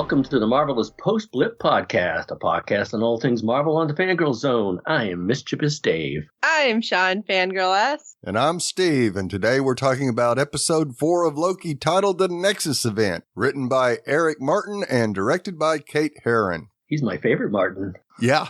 Welcome to the Marvelous Post-Blip Podcast, a podcast on all things Marvel on the Fangirl Zone. I am Mischievous Dave. I'm Sean, Fangirl S. And I'm Steve, and today we're talking about episode 4 of Loki titled The Nexus Event, written by Eric Martin and directed by Kate Herron. He's my favorite Martin. Yeah.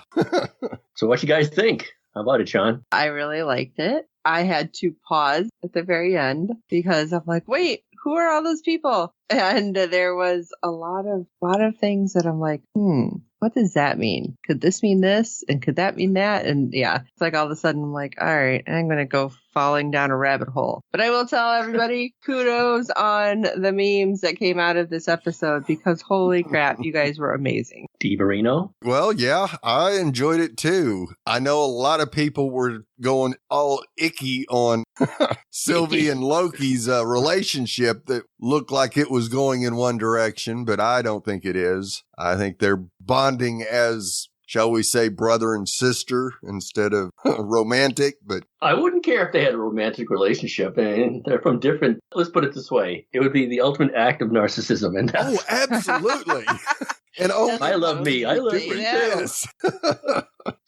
So what you guys think? How about it, Sean? I really liked it. I had to pause at the very end because I'm like, wait, who are all those people? And there was a lot of things that I'm like, what does that mean? Could this mean this? And could that mean that? And yeah, it's like all of a sudden I'm like, all right, I'm going to go falling down a rabbit hole. But I will tell everybody kudos on the memes that came out of this episode because holy crap, you guys were amazing. DiVarino? Well, yeah, I enjoyed it too. I know a lot of people were going all icky on Sylvie and Loki's relationship that looked like it was going in one direction, but I don't think it is. I think they're bonding as, shall we say, brother and sister instead of romantic, but I wouldn't care if they had a romantic relationship, and they're from different, let's put it this way, it would be the ultimate act of narcissism. And oh, absolutely. And I love me. I love me yes.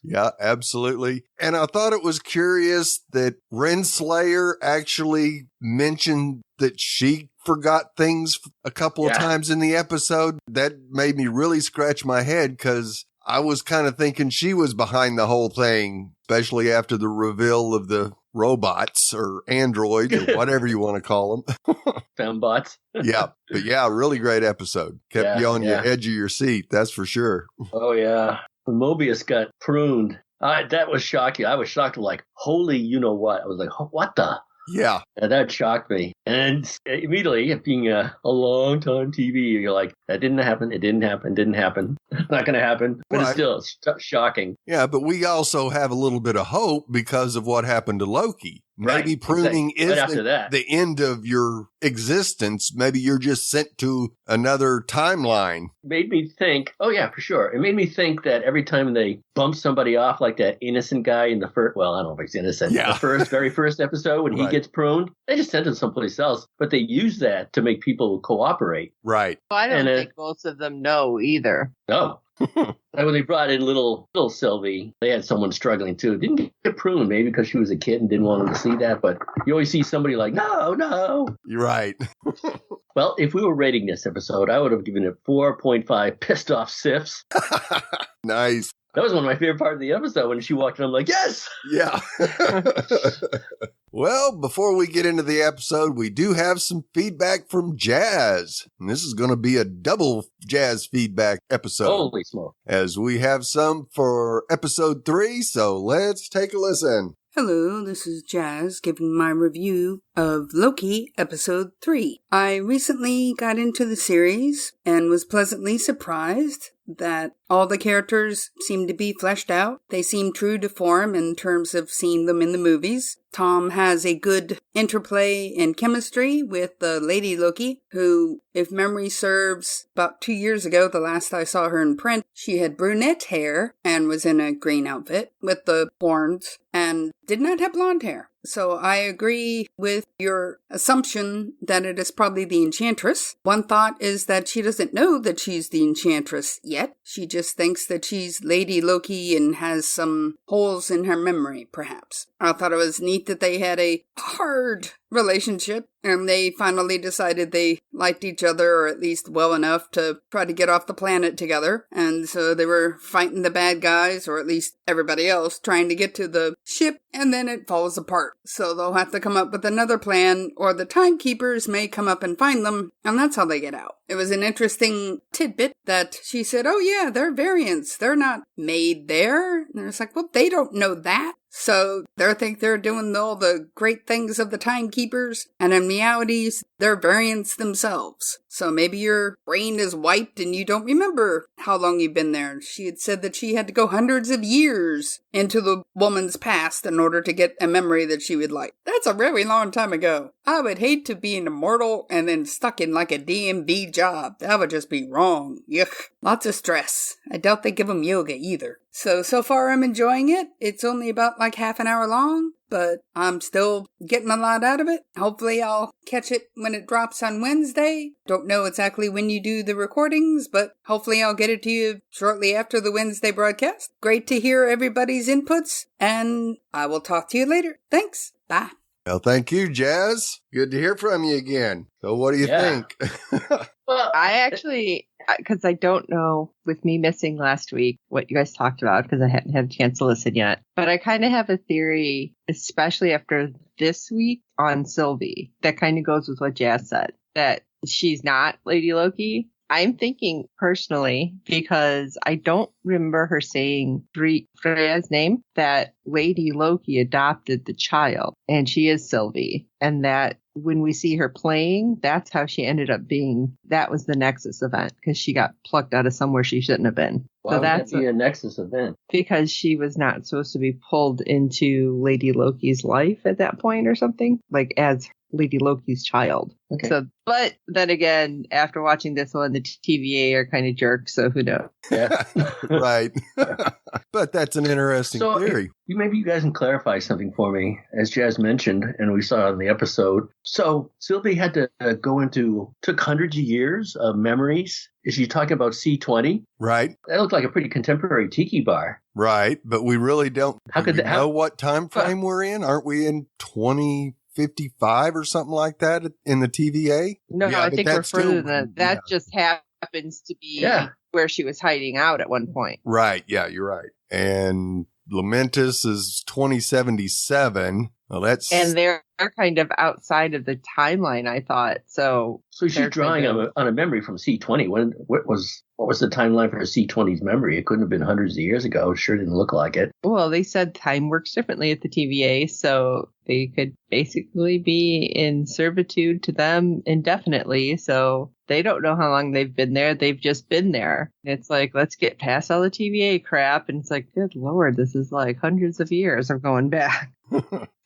Yeah, absolutely. And I thought it was curious that Renslayer actually mentioned that she forgot things a couple of times in the episode. That made me really scratch my head because I was kind of thinking she was behind the whole thing, especially after the reveal of the robots or androids or whatever you want to call them. Fembots. Yeah. But yeah, really great episode. Kept you on your edge of your seat. That's for sure. Oh, yeah. When Mobius got pruned, that was shocking. I was shocked, like, holy, you know what? I was like, what the? Yeah. And that shocked me. And immediately, being a long-time TV, you're like, that didn't happen. It didn't happen. Didn't happen. It's not going to happen. But it's still shocking. Yeah, but we also have a little bit of hope because of what happened to Loki. Maybe pruning is the end of your existence. Maybe you're just sent to another timeline. Made me think, oh yeah, for sure. It made me think that every time they bump somebody off, like that innocent guy in the first, well, I don't know if he's innocent. Yeah. The very first episode when he gets pruned, they just sent him someplace else. But they use that to make people cooperate. Right. Well, I don't think most of them know either. No. And when they brought in little Sylvie, they had someone struggling too. Didn't get pruned, maybe because she was a kid and didn't want them to see that. But you always see somebody like, no. You're right. Well, if we were rating this episode, I would have given it 4.5 pissed off sips. Nice. That was one of my favorite parts of the episode when she walked in. I'm like, yes! Yeah. Well, before we get into the episode, we do have some feedback from Jazz. And this is going to be a double Jazz feedback episode. Holy smoke. As we have some for episode 3, so let's take a listen. Hello, this is Jazz giving my review of Loki episode 3. I recently got into the series and was pleasantly surprised that all the characters seem to be fleshed out. They seem true to form in terms of seeing them in the movies. Tom has a good interplay and chemistry with the Lady Loki, who, if memory serves, about 2 years ago, the last I saw her in print, she had brunette hair and was in a green outfit with the horns and did not have blonde hair. So I agree with your assumption that it is probably the Enchantress. One thought is that she doesn't know that she's the Enchantress yet. She just thinks that she's Lady Loki and has some holes in her memory, perhaps. I thought it was neat that they had a hard relationship and they finally decided they liked each other, or at least well enough to try to get off the planet together. And so they were fighting the bad guys, or at least everybody else, trying to get to the ship, and then it falls apart. So they'll have to come up with another plan, or the timekeepers may come up and find them, and that's how they get out. It was an interesting tidbit that she said, oh yeah, they're variants. They're not made there. And it's like, well, they don't know that. So they think they're doing all the great things of the timekeepers, and in reality, they're variants themselves. So maybe your brain is wiped and you don't remember how long you've been there. She had said that she had to go hundreds of years into the woman's past in order to get a memory that she would like. That's a very long time ago. I would hate to be an immortal and then stuck in like a DMV job. That would just be wrong. Yuck. Lots of stress. I doubt they give them yoga either. So far I'm enjoying it. It's only about like half an hour long. but I'm still getting a lot out of it. Hopefully I'll catch it when it drops on Wednesday. Don't know exactly when you do the recordings, but hopefully I'll get it to you shortly after the Wednesday broadcast. Great to hear everybody's inputs, and I will talk to you later. Thanks. Bye. Well, thank you, Jazz. Good to hear from you again. So what do you think? Well, I actually, because I don't know, with me missing last week, what you guys talked about, because I hadn't had a chance to listen yet. But I kind of have a theory, especially after this week on Sylvie, that kind of goes with what Jazz said, that she's not Lady Loki. I'm thinking personally, because I don't remember her saying Freya's name, that Lady Loki adopted the child, and she is Sylvie. And that when we see her playing, that's how she ended up being. That was the Nexus event, because she got plucked out of somewhere she shouldn't have been. Why would that be a Nexus event? Because she was not supposed to be pulled into Lady Loki's life at that point or something, like as Lady Loki's child. Okay. So, but then again, after watching this one, the TVA are kind of jerks, so who knows? Yeah. Right. But that's an interesting theory. Maybe you guys can clarify something for me, as Jazz mentioned, and we saw in the episode. So Sylvie had to took hundreds of years of memories. Is she talking about C20? Right. That looked like a pretty contemporary tiki bar. Right. But we really don't know what time frame we're in. Aren't we in 2055 or something like that in the TVA? No, I think we're further than that. That just happens to be where she was hiding out at one point. Right. Yeah, you're right. And Lamentus is 2077. Well, and they're kind of outside of the timeline, I thought. So she's drawing on a memory from C20. What was the timeline for C20's memory? It couldn't have been hundreds of years ago. It sure didn't look like it. Well, they said time works differently at the TVA, so they could basically be in servitude to them indefinitely. So they don't know how long they've been there. They've just been there. It's like, let's get past all the TVA crap. And it's like, good Lord, this is like hundreds of years of going back.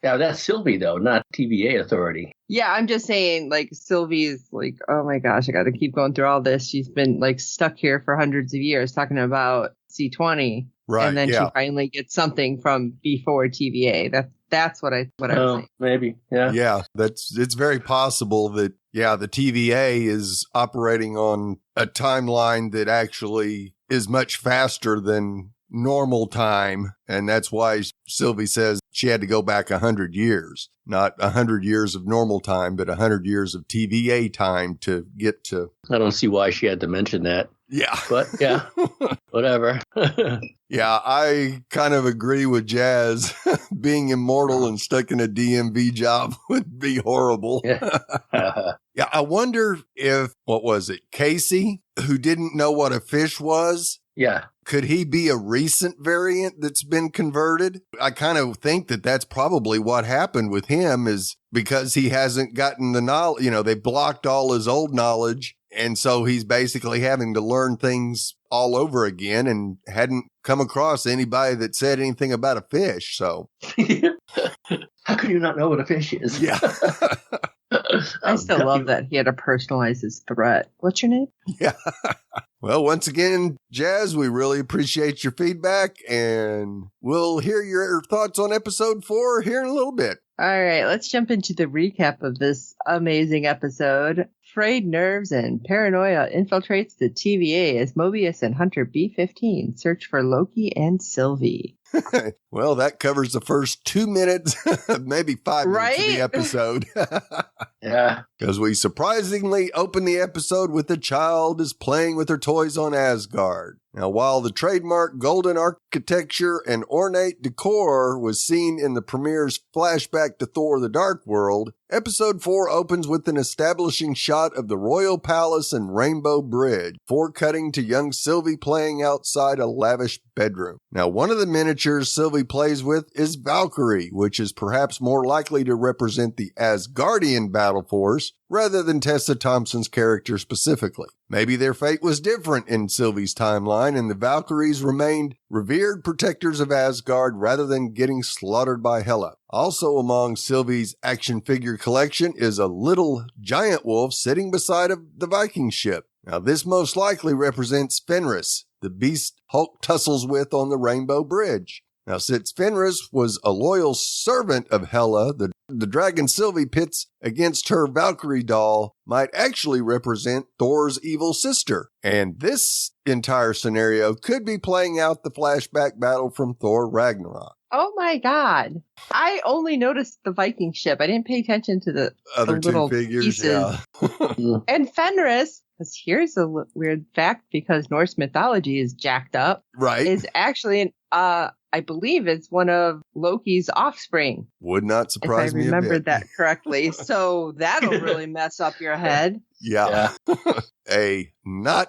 Yeah, that's Sylvie, though, not TVA authority. Yeah, I'm just saying, like, Sylvie's like, oh my gosh, I got to keep going through all this. She's been, like, stuck here for hundreds of years talking about C20. Right, and then she finally gets something from before TVA. That's what I was saying. Maybe, yeah. Yeah, it's very possible that, the TVA is operating on a timeline that actually is much faster than normal time, and that's why Sylvie says she had to go back 100 years, not 100 years of normal time, but 100 years of TVA time to get to. I don't see why she had to mention that. Yeah. But yeah, whatever. Yeah, I kind of agree with Jazz. Being immortal and stuck in a DMV job would be horrible. Yeah, I wonder if, what was it, Casey, who didn't know what a fish was? Yeah. Could he be a recent variant that's been converted? I kind of think that that's probably what happened with him, is because he hasn't gotten the knowledge, they blocked all his old knowledge. And so he's basically having to learn things all over again and hadn't come across anybody that said anything about a fish. So how can you not know what a fish is? Yeah. I still love that he had to personalize his threat. What's your name? Yeah. Well, once again, Jazz, we really appreciate your feedback, and we'll hear your thoughts on episode 4 here in a little bit. All right, let's jump into the recap of this amazing episode. Frayed nerves and paranoia infiltrates the TVA as Mobius and Hunter B-15 search for Loki and Sylvie. Well, that covers the first 2 minutes, maybe 5 minutes of the episode. Yeah. Because we surprisingly open the episode with the child is playing with her toys on Asgard. Now, while the trademark golden architecture and ornate decor was seen in the premiere's flashback to Thor the Dark World, episode 4 opens with an establishing shot of the Royal Palace and Rainbow Bridge, before cutting to young Sylvie playing outside a lavish bedroom. Now, one of the miniatures Sylvie plays with is Valkyrie, which is perhaps more likely to represent the Asgardian battle force rather than Tessa Thompson's character specifically. Maybe their fate was different in Sylvie's timeline, and the Valkyries remained revered protectors of Asgard rather than getting slaughtered by Hela. Also among Sylvie's action figure collection is a little giant wolf sitting beside the Viking ship. Now, this most likely represents Fenris, the beast Hulk tussles with on the Rainbow Bridge. Now, since Fenris was a loyal servant of Hela, the dragon Sylvie pits against her Valkyrie doll might actually represent Thor's evil sister. And this entire scenario could be playing out the flashback battle from Thor Ragnarok. Oh my God. I only noticed the Viking ship. I didn't pay attention to the other little two figures. Pieces. Yeah. And Fenris, because here's a weird fact, because Norse mythology is jacked up. Right. Is actually, I believe it's one of Loki's offspring. Would not surprise me a bit. If I remembered that correctly. So that'll really mess up your head. Yeah.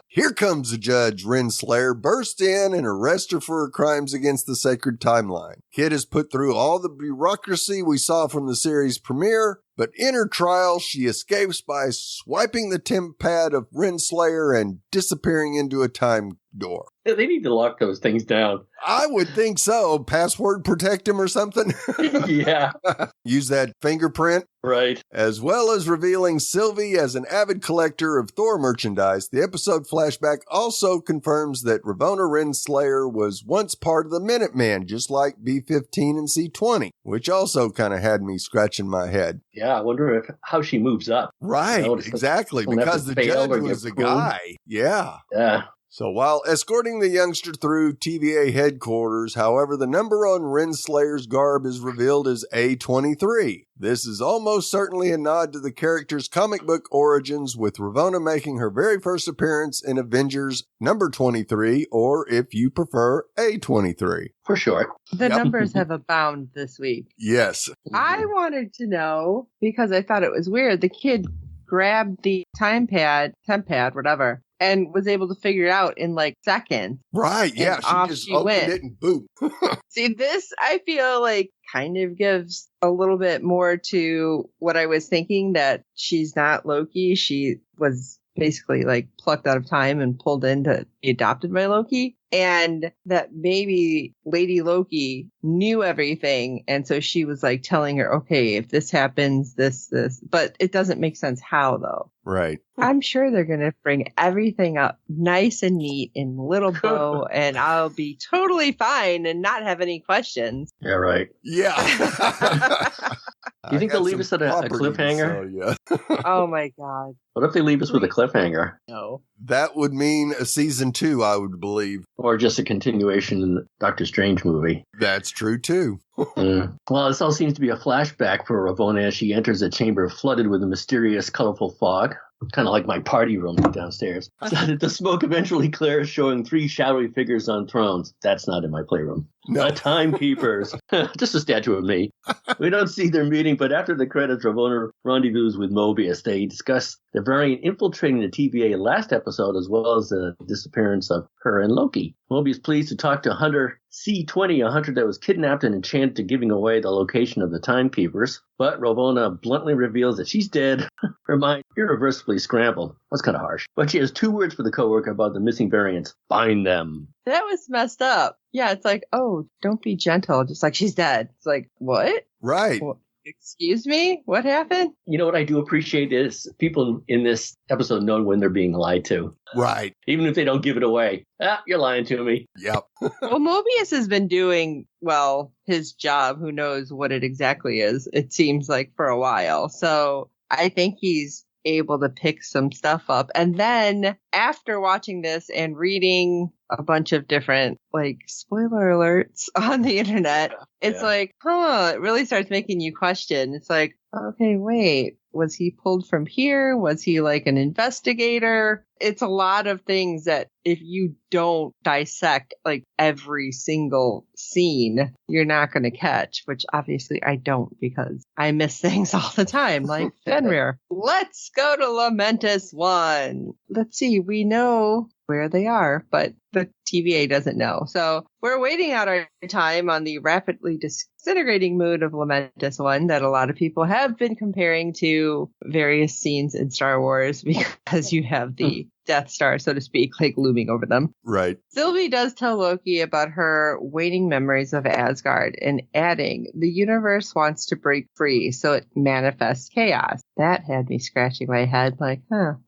Here comes the judge. Renslayer bursts in and arrests her for her crimes against the sacred timeline. Kid is put through all the bureaucracy we saw from the series premiere, but in her trial, she escapes by swiping the temp pad of Renslayer and disappearing into a time door. They need to lock those things down. I would think so. Password protect him or something. Yeah. Use that fingerprint. Right. As well as revealing Sylvie as an avid collector of Thor merchandise, the episode flashback also confirms that Ravonna Renslayer was once part of the Minutemen, just like B-15 and C-20, which also kind of had me scratching my head. Yeah, I wonder how she moves up. Right, exactly, because the judge was a guy. Yeah. Yeah. So while escorting the youngster through TVA headquarters, however, the number on Renslayer's garb is revealed as A23. This is almost certainly a nod to the character's comic book origins, with Ravonna making her very first appearance in Avengers number 23, or if you prefer, A23. For sure. The numbers have abound this week. Yes. I wanted to know, because I thought it was weird, the kid grabbed the temp pad, whatever, and was able to figure it out in like seconds. Right, yeah. She just opened it and boom. See, this I feel like kind of gives a little bit more to what I was thinking, that she's not Loki. She was basically like plucked out of time and pulled in to be adopted by Loki. And that maybe Lady Loki knew everything. And so she was like telling her, okay, if this happens, this. But it doesn't make sense how, though. Right. I'm sure they're going to bring everything up nice and neat in little bow, and I'll be totally fine and not have any questions. Yeah, right. Yeah. Do you think they'll leave us at a cliffhanger? So, yeah. Oh, my God. What if they leave us with a cliffhanger? No. That would mean a season 2, I would believe. Or just a continuation in the Doctor Strange movie. That's true, too. Well, this all seems to be a flashback for Ravonna as she enters a chamber flooded with a mysterious, colorful fog. Kind of like my party room downstairs. The smoke eventually clears, showing 3 shadowy figures on thrones. That's not in my playroom. No. The timekeepers. Just a statue of me. We don't see their meeting, but after the credits, Ravonna rendezvous with Mobius. They discuss the variant infiltrating the TVA last episode, as well as the disappearance of her and Loki. Mobius pleased to talk to Hunter C-20, a hunter that was kidnapped and enchanted to giving away the location of the timekeepers. But Ravonna bluntly reveals that she's dead. Her mind irreversibly scrambled. That's kind of harsh. But she has 2 words for the coworker about the missing variants. Find them. That was messed up. Yeah, it's like, oh, don't be gentle. Just like, she's dead. It's like, what? Right. Well, excuse me? What happened? You know what I do appreciate is people in this episode know when they're being lied to. Right. Even if they don't give it away. You're lying to me. Yep. Well, Mobius has been doing, his job. Who knows what it exactly is, it seems like, for a while. So I think he's able to pick some stuff up. And then after watching this and reading a bunch of different spoiler alerts on the internet, it's it really starts making you question. It's like, okay, wait, was he pulled from here? Was he like an investigator? It's a lot of things that if you don't dissect every single scene, you're not going to catch, which obviously I don't, because I miss things all the time, like Fenrir. Let's go to Lamentus 1. Let's see, we know where they are, but the TVA doesn't know. So we're waiting out our time on the rapidly disintegrating mood of Lamentus 1 that a lot of people have been comparing to various scenes in Star Wars, because you have the Death Star, so to speak, looming over them. Right. Sylvie does tell Loki about her waning memories of Asgard, and adding, the universe wants to break free, so it manifests chaos. That had me scratching my head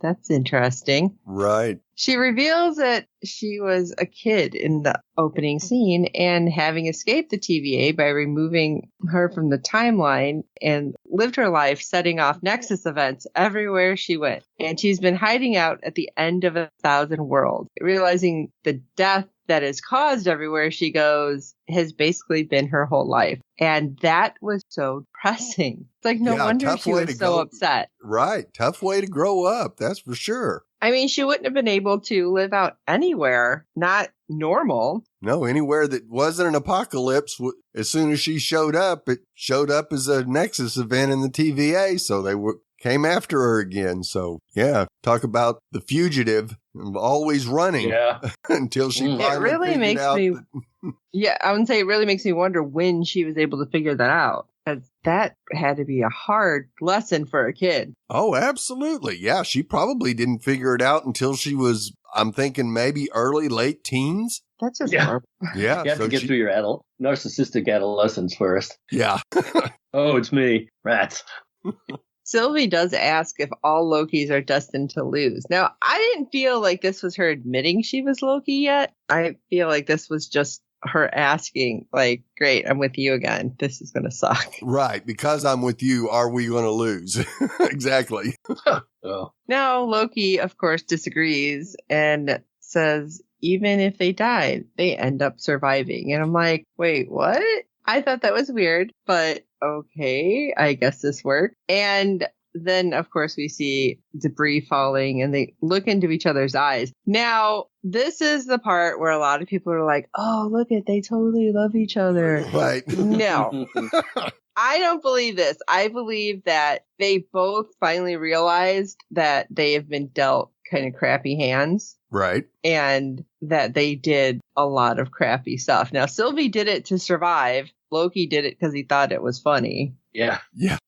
that's interesting. Right. She reveals that she was a kid in the opening scene and having escaped the TVA by removing her from the timeline and lived her life setting off Nexus events everywhere she went. And she's been hiding out at the end of 1,000 worlds, realizing the death that is caused everywhere she goes has basically been her whole life. And that was so depressing. It's like, no wonder she was so upset. Right. Tough way to grow up. That's for sure. I mean, she wouldn't have been able to live out anywhere, not normal. No, anywhere that wasn't an apocalypse. As soon as she showed up, it showed up as a Nexus event in the TVA. So they came after her again. So, yeah, talk about the fugitive, always running until she finally figured out Yeah, I would say it really makes me wonder when she was able to figure that out. Because that had to be a hard lesson for a kid. Oh, absolutely. Yeah, she probably didn't figure it out until she was, I'm thinking, maybe early, late teens. That's just horrible. Yeah. You have to get through your narcissistic adolescence first. Yeah. Oh, it's me. Rats. Sylvie does ask if all Lokis are destined to lose. Now, I didn't feel like this was her admitting she was Loki yet. I feel like this was just her asking, like, great, I'm with you again. This is going to suck. Right. Because I'm with you, are we going to lose? Exactly. Oh. Now, Loki, of course, disagrees and says, even if they died, they end up surviving. And I'm like, wait, what? I thought that was weird, but okay, I guess this worked. And then, of course, we see debris falling and they look into each other's eyes. Now, this is the part where a lot of people are like, oh, look at, they totally love each other. Right. No. I don't believe this. I believe that they both finally realized that they have been dealt kind of crappy hands. Right. And that they did a lot of crappy stuff. Now, Sylvie did it to survive. Loki did it because he thought it was funny. Yeah. Yeah.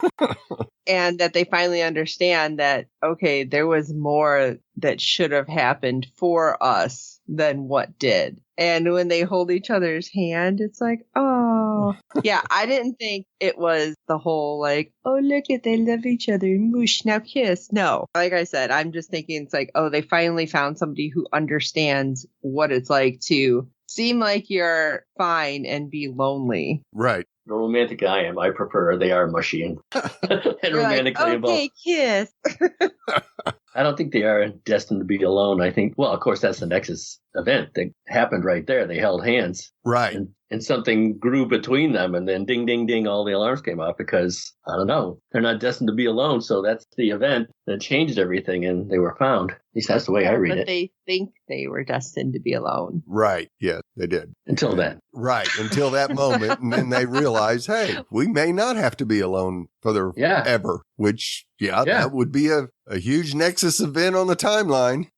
And that they finally understand that, okay, there was more that should have happened for us than what did. And when they hold each other's hand, it's like, oh. Yeah, I didn't think it was the whole like, oh, look at, they love each other. Moosh, now kiss. No. Like I said, I'm just thinking it's like, oh, they finally found somebody who understands what it's like to seem like you're fine and be lonely. Right. The romantic I am, I prefer they are mushy and romantically involved. Okay, kiss. I don't think they are destined to be alone. I think, well, of course, that's the Nexus event that happened right there. They held hands. Right. And something grew between them, and then ding, ding, ding, all the alarms came off because, I don't know, they're not destined to be alone. So that's the event that changed everything, and they were found. At least that's the way I read it. But they think they were destined to be alone. Right. Yeah, they did. Until then. Right. Until that moment. And then they realize, hey, we may not have to be alone for ever, which, that would be a huge Nexus event on the timeline.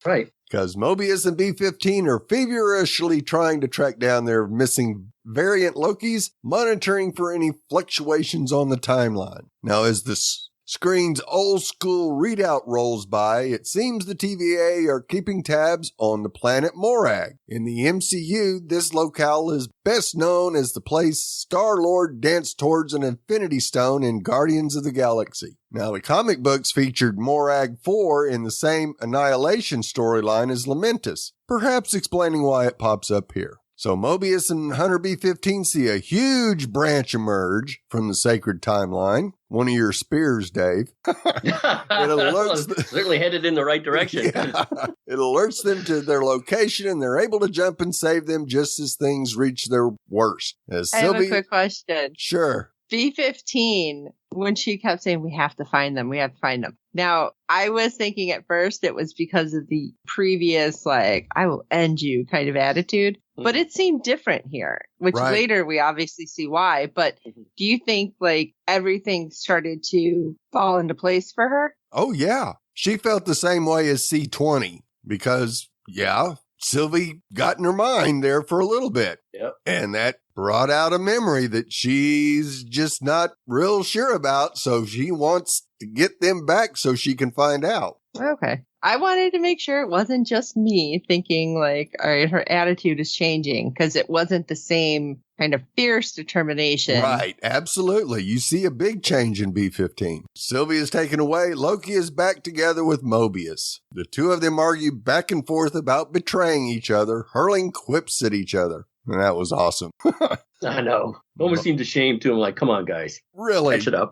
Right. Because Mobius and B-15 are feverishly trying to track down their missing variant Lokis, monitoring for any fluctuations on the timeline. Now, as the screen's old school readout rolls by, it seems the TVA are keeping tabs on the planet Morag. In the MCU, this locale is best known as the place Star-Lord danced towards an Infinity Stone in Guardians of the Galaxy. Now, the comic books featured Morag 4 in the same Annihilation storyline as Lamentus, perhaps explaining why it pops up here. So Mobius and Hunter B-15 see a huge branch emerge from the sacred timeline. One of your spears, Dave. It alerts certainly headed in the right direction. Yeah. It alerts them to their location, and they're able to jump and save them just as things reach their worst. I have a quick question. Sure. B-15, when she kept saying, we have to find them. Now, I was thinking at first it was because of the previous, like, I will end you kind of attitude. But it seemed different here, which later we obviously see why. But do you think, like, everything started to fall into place for her? Oh, yeah. She felt the same way as C-20 because, Sylvie got in her mind there for a little bit. Yep. And that brought out a memory that she's just not real sure about. So she wants to get them back so she can find out. Okay. I wanted to make sure it wasn't just me thinking like, all right, her attitude is changing because it wasn't the same kind of fierce determination. Right. Absolutely. You see a big change in B-15. Sylvia's taken away. Loki is back together with Mobius. The two of them argue back and forth about betraying each other, hurling quips at each other. And that was awesome. I know. Almost seemed ashamed to him, like, come on, guys. Really? Catch it up.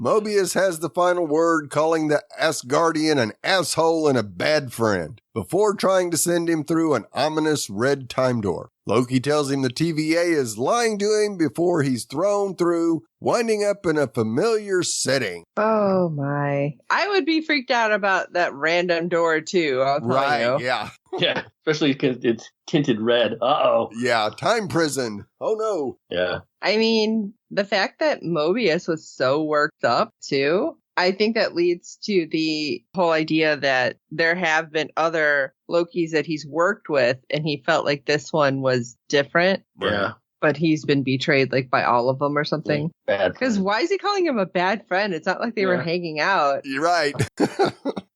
Mobius has the final word, calling the Asgardian an asshole and a bad friend, before trying to send him through an ominous red time door. Loki tells him the TVA is lying to him before he's thrown through, winding up in a familiar setting. Oh, my. I would be freaked out about that random door, too. I'll tell you. Yeah. Yeah, especially because it's tinted red. Uh-oh. Yeah, time prison. Oh, no. Yeah. I mean, the fact that Mobius was so worked up, too, I think that leads to the whole idea that there have been other Lokis that he's worked with, and he felt like this one was different. Yeah. But he's been betrayed, like, by all of them or something. Bad. Because why is he calling him a bad friend? It's not like they were hanging out. You're right.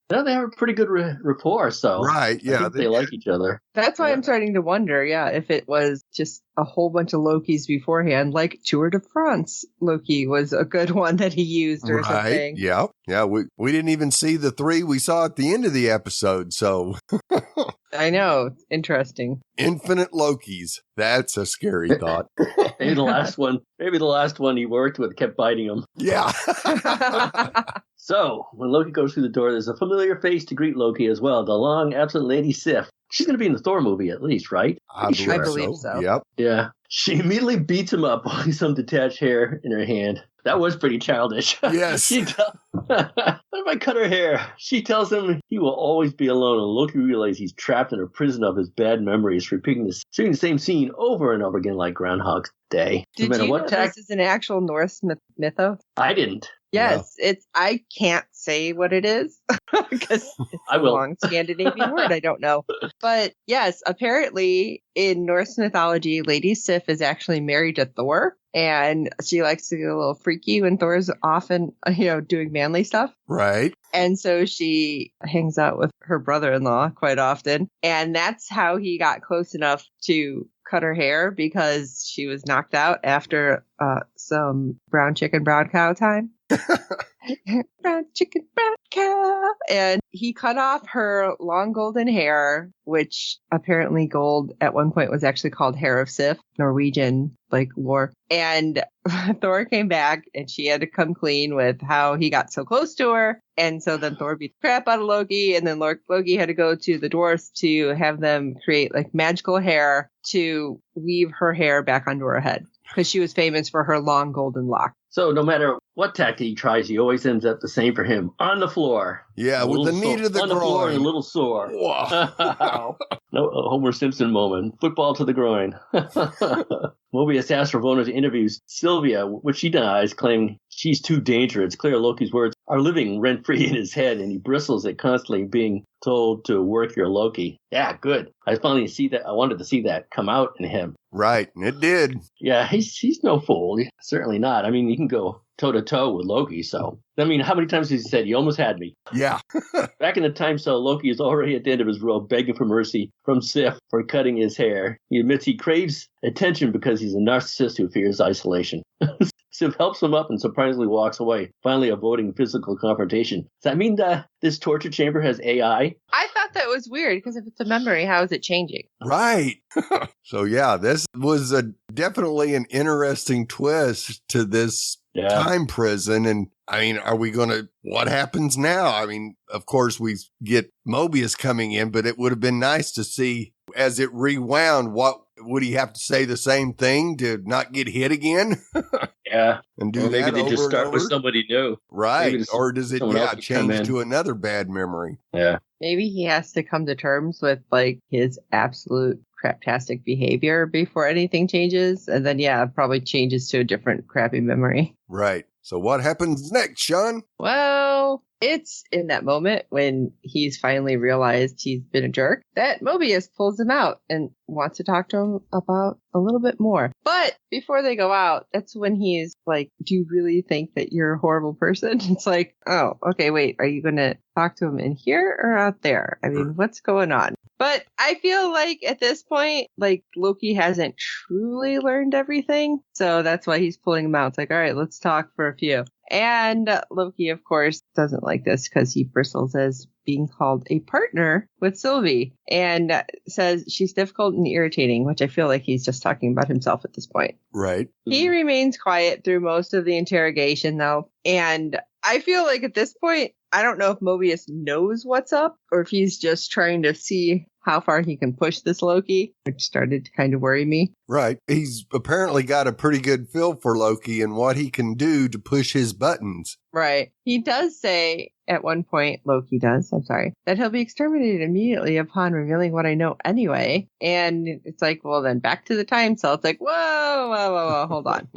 No, they have a pretty good rapport, so. Right, yeah. I think they like each other. That's why I'm starting to wonder, if it was just a whole bunch of Lokis beforehand, like Tour de France Loki was a good one that he used or something. Yeah. Yeah, we didn't even see the three we saw at the end of the episode, so. I know. Interesting. Infinite Lokis. That's a scary thought. Maybe the last one he worked with kept biting him. Yeah. So, when Loki goes through the door, there's a familiar face to greet Loki as well, the long absent Lady Sif. She's going to be in the Thor movie at least, right? I believe so. Yep. Yeah. She immediately beats him up holding some detached hair in her hand. That was pretty childish. Yes. What if I cut her hair? She tells him he will always be alone, and Loki realizes he's trapped in a prison of his bad memories, repeating the same scene over and over again like Groundhog's Day. Did you know this is an actual Norse mythos? I didn't. Yes, I can't say what it is because it's a long Scandinavian word. I don't know. But yes, apparently in Norse mythology, Lady Sif is actually married to Thor. And she likes to get a little freaky when Thor's often, doing manly stuff. Right. And so she hangs out with her brother-in-law quite often. And that's how he got close enough to cut her hair, because she was knocked out after some brown chicken, brown cow time. Brown chicken, brown cow. And he cut off her long golden hair, which apparently gold at one point was actually called Hair of Sif, Norwegian lore. And Thor came back and she had to come clean with how he got so close to her. And so then Thor beat the crap out of Loki, and then Loki had to go to the dwarfs to have them create magical hair to weave her hair back onto her head, because she was famous for her long golden lock. So no matter what tactic he tries, he always ends up the same for him. On the floor. Yeah, with the knee to the groin. On the floor and a little sore. Wow. No, a Homer Simpson moment. Football to the groin. Mobius asks Ravonna to interview Sylvia, which she denies, claiming she's too dangerous. It's clear Loki's words are living rent-free in his head, and he bristles at constantly being told to work your Loki. Yeah, good. I finally see that. I wanted to see that come out in him. Right, and it did. Yeah, he's no fool. Certainly not. I mean, he can go toe-to-toe with Loki, so. I mean, how many times has he said, you almost had me? Yeah. Back in the time cell, Loki is already at the end of his rope, begging for mercy from Sif for cutting his hair. He admits he craves attention because he's a narcissist who fears isolation. Sif helps him up and surprisingly walks away, finally avoiding physical confrontation. Does that mean that this torture chamber has AI? I thought that was weird, because if it's a memory, how is it changing? Right. So yeah, this was definitely an interesting twist to this time prison. And I mean, what happens now? I mean, of course we get Mobius coming in, but it would have been nice to see as it rewound, what would he have to say the same thing to not get hit again? Yeah. And do maybe they just start with somebody new. Right. Or does it change to another bad memory? Yeah. Maybe he has to come to terms with his absolute craptastic behavior before anything changes. And then, probably changes to a different crappy memory. Right. So what happens next, Sean? Well, It's in that moment when he's finally realized he's been a jerk that Mobius pulls him out and wants to talk to him about a little bit more. But before they go out, that's when he's like, do you really think that you're a horrible person? It's like, oh, okay, wait, are you going to talk to him in here or out there? I mean, what's going on? But I feel like at this point, like Loki hasn't truly learned everything. So that's why he's pulling him out. It's like, all right, let's talk for a few. And Loki, of course, doesn't like this because he bristles as being called a partner with Sylvie and says she's difficult and irritating, which I feel like he's just talking about himself at this point. Right. He remains quiet through most of the interrogation, though. And I feel like at this point, I don't know if Mobius knows what's up or if he's just trying to see how far he can push this Loki, which started to kind of worry me. Right. He's apparently got a pretty good feel for Loki and what he can do to push his buttons. Right. He does say at one point, Loki does, that he'll be exterminated immediately upon revealing what I know anyway. And it's like, well, then back to the time cell. It's like, whoa, hold on.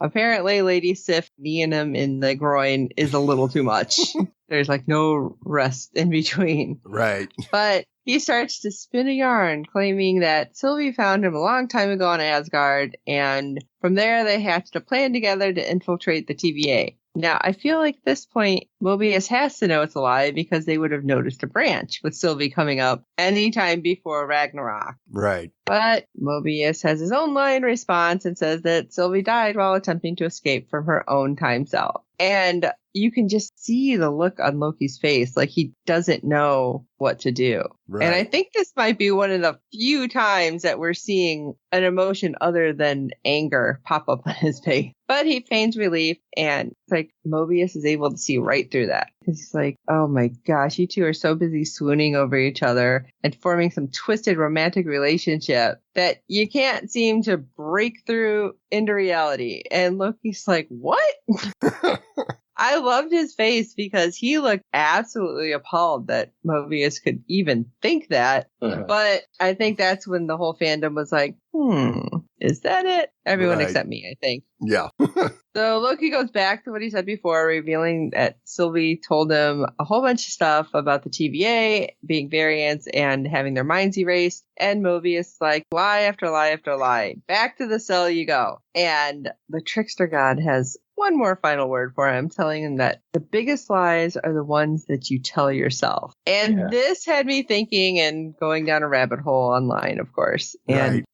Apparently, Lady Sif kneeing him in the groin is a little too much. There's like no rest in between. Right. But he starts to spin a yarn, claiming that Sylvie found him a long time ago on Asgard, and from there they hatched a plan together to infiltrate the TVA. Now, I feel like at this point, Mobius has to know it's a lie because they would have noticed a branch with Sylvie coming up anytime before Ragnarok. Right. But Mobius has his own line response and says that Sylvie died while attempting to escape from her own time cell. And you can just see the look on Loki's face, like he doesn't know what to do. Right. And I think this might be one of the few times that we're seeing an emotion other than anger pop up on his face. But he feigns relief, and it's like Mobius is able to see right through that. Because he's like, oh my gosh, you two are so busy swooning over each other and forming some twisted romantic relationship that you can't seem to break through into reality. And Loki's like, what? I loved his face because he looked absolutely appalled that Mobius could even think that. Uh-huh. But I think that's when the whole fandom was like, is that it? Everyone right. except me, I think. Yeah. So Loki goes back to what he said before, revealing that Sylvie told him a whole bunch of stuff about the TVA being variants and having their minds erased. And Mobius like, lie after lie after lie. Back to the cell you go. And the trickster god has one more final word for him, telling him that the biggest lies are the ones that you tell yourself. And this had me thinking and going down a rabbit hole online, of course. And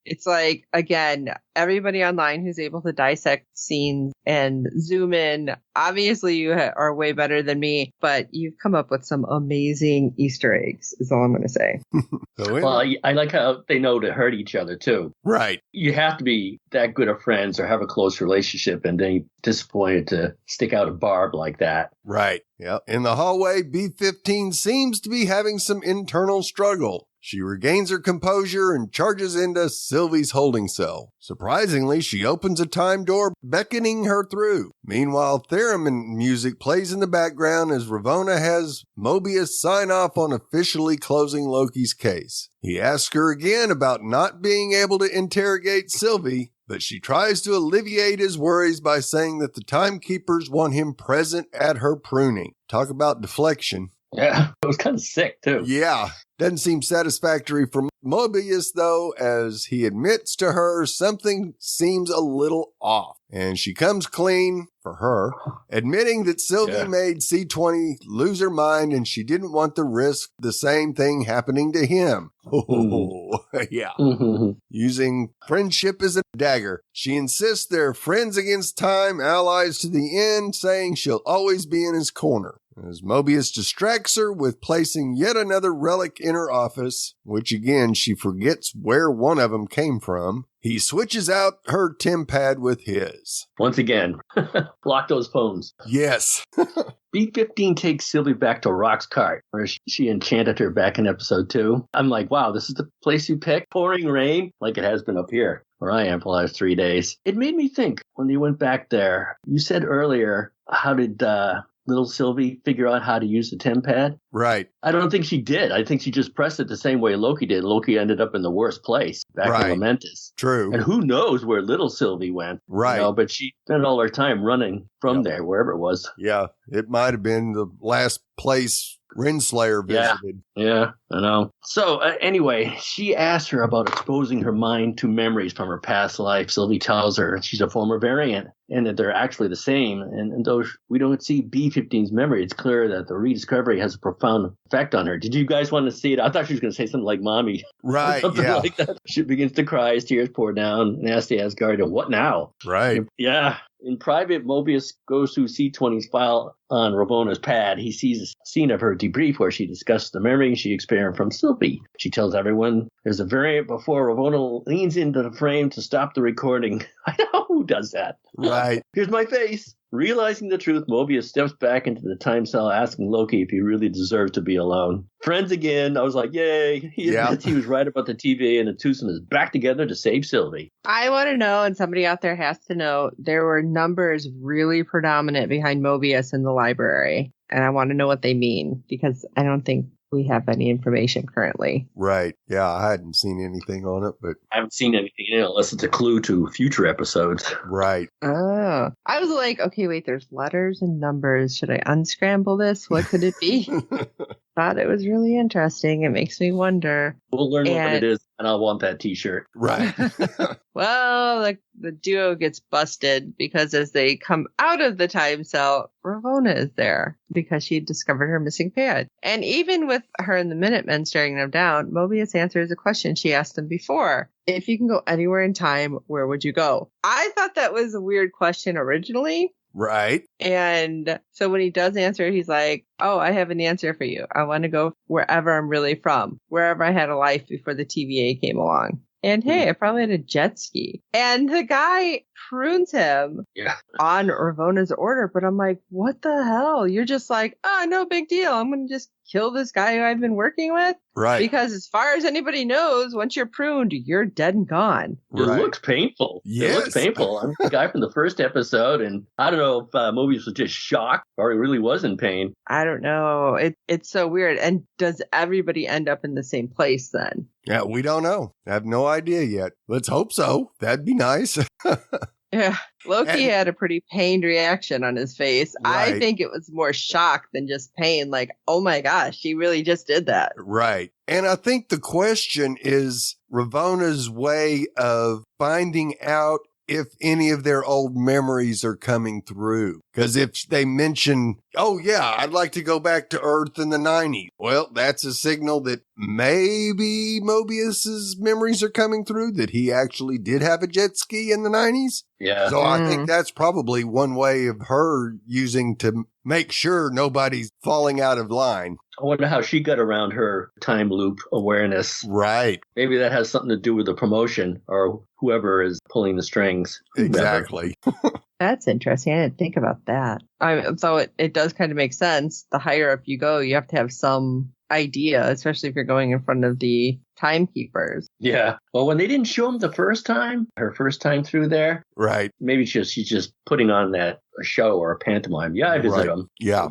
it's like, again, everybody online who's able to dissect scenes and zoom in, obviously you are way better than me, but you've come up with some amazing Easter eggs, is all I'm going to say. Well, I like how they know to hurt each other, too. Right. You have to be that good of friends or have a close relationship and then disappointed to stick out a barb like that. Right. Yep. In the hallway, B-15 seems to be having some internal struggle. She regains her composure and charges into Sylvie's holding cell. Surprisingly, she opens a time door, beckoning her through. Meanwhile, theremin music plays in the background as Ravonna has Mobius sign off on officially closing Loki's case. He asks her again about not being able to interrogate Sylvie, but she tries to alleviate his worries by saying that the timekeepers want him present at her pruning. Talk about deflection. Yeah, it was kind of sick, too. Yeah. Doesn't seem satisfactory for Mobius, though, as he admits to her something seems a little off. And she comes clean, for her, admitting that Sylvie made C20 lose her mind and she didn't want to risk the same thing happening to him. Yeah. Using friendship as a dagger. She insists they're friends against time, allies to the end, saying she'll always be in his corner. As Mobius distracts her with placing yet another relic in her office, which again she forgets where one of them came from, he switches out her TemPad with his. Once again, lock those phones. Yes. B-15 takes Sylvie back to Rock's cart, where she enchanted her back in episode 2. I'm like, wow, this is the place you picked? Pouring rain? Like it has been up here, where I am for the last 3 days. It made me think, when you went back there, you said earlier, how did little Sylvie figure out how to use the TemPad? Right. I don't think she did. I think she just pressed it the same way Loki did. Loki ended up in the worst place back in Lamentus. True. And who knows where little Sylvie went. Right. But she spent all her time running from there, wherever it was. Yeah. It might have been the last place Renslayer visited. Yeah, I know. So anyway, she asked her about exposing her mind to memories from her past life. Sylvie tells her she's a former variant and that they're actually the same. And though we don't see B-15's memory, it's clear that the rediscovery has a profound effect on her. Did you guys want to see it? I thought she was going to say something like Mommy. Right, something like that. She begins to cry as tears pour down and asks the Asgardian, what now? Right. Yeah. In private, Mobius goes through C20's file on Ravona's pad. He sees a scene of her debrief where she discusses the memory she experienced from Sylvie. She tells everyone there's a variant before Ravona leans into the frame to stop the recording. I know who does that. Right. Here's my face. Realizing the truth, Mobius steps back into the time cell, asking Loki if he really deserves to be alone. Friends again. I was like, yay. He admits he was right about the TVA, and the twosome is back together to save Sylvie. I want to know, and somebody out there has to know, there were numbers really predominant behind Mobius in the library. And I want to know what they mean, because I don't think we have any information currently. Right. Yeah, I hadn't seen anything on it, but I haven't seen anything in it unless it's a clue to future episodes. Right. Oh. I was like, okay, wait, there's letters and numbers. Should I unscramble this? What could it be? Thought it was really interesting. It makes me wonder. We'll learn what it is, and I'll want that t-shirt. Right. Well, the duo gets busted because as they come out of the time cell, Ravona is there because she discovered her missing pad. And even with her and the Minutemen staring them down, Mobius answers a question she asked him before. If you can go anywhere in time, where would you go? I thought that was a weird question originally. Right. And so when he does answer, he's like, oh, I have an answer for you. I want to go wherever I'm really from, wherever I had a life before the TVA came along. And hey, I probably had a jet ski. And the guy prunes him on Ravona's order. But I'm like, what the hell? You're just like, oh, no big deal. I'm going to just kill this guy who I've been working with. Right. Because as far as anybody knows, once you're pruned, you're dead and gone. It looks painful. Yes. It looks painful. I'm the guy from the first episode, and I don't know if Mobius was just shocked or he really was in pain. I don't know. It's so weird. And does everybody end up in the same place then? Yeah, we don't know. I have no idea yet. Let's hope so. That'd be nice. Yeah. Loki had a pretty pained reaction on his face. Right. I think it was more shock than just pain. Like, oh my gosh, he really just did that. Right. And I think the question is Ravona's way of finding out if any of their old memories are coming through. Because if they mention, oh yeah, I'd like to go back to Earth in the 90s. Well, that's a signal that maybe Mobius's memories are coming through, that he actually did have a jet ski in the 90s. Yeah. So I think that's probably one way of her using to make sure nobody's falling out of line. I wonder how she got around her time loop awareness. Right. Maybe that has something to do with the promotion or whoever is pulling the strings. Exactly. That's interesting. I didn't think about that. So it does kind of make sense. The higher up you go, you have to have some idea, especially if you're going in front of the timekeepers. Yeah. Well, when they didn't show him the first time, her first time through there, right? Maybe she's just putting on a show or a pantomime. Yeah, I visited him. Yeah.